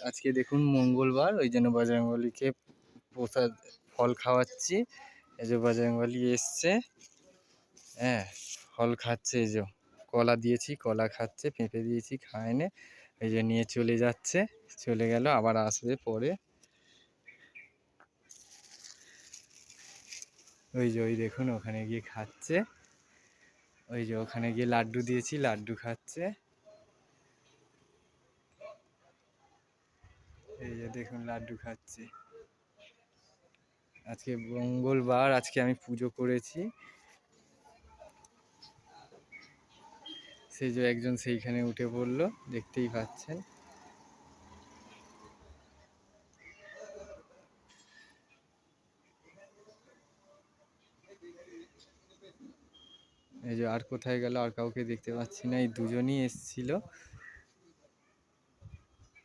আজকে দেখুন মঙ্গলবার, ওই জন্য বজরংবলীকে প্রসাদ ফল খাওয়াচ্ছি। এই যে বজরংবলী এসছে, হ্যাঁ ফল খাচ্ছে। এই যে কলা দিয়েছি, কলা খাচ্ছে, পেঁপে দিয়েছি খায় না। এই যে নিয়ে চলে যাচ্ছে, চলে গেল, আবার আসবে পরে। ওই যে ওই দেখুন ওখানে গিয়ে খাচ্ছে। ওই যে ওখানে গিয়ে লাড্ডু দিয়েছি, লাড্ডু খাচ্ছে। এই যে দেখুন লাড্ডু খাচ্ছে। আজকে মঙ্গলবার, আজকে আমি পুজো করেছি। সেই যে একজন সেইখানে উঠে পড়লো, দেখতেই পাচ্ছেন। এই যে আর কোথায় গেল, আর কাউকে দেখতে পাচ্ছি না। এই দুজনই এসছিল।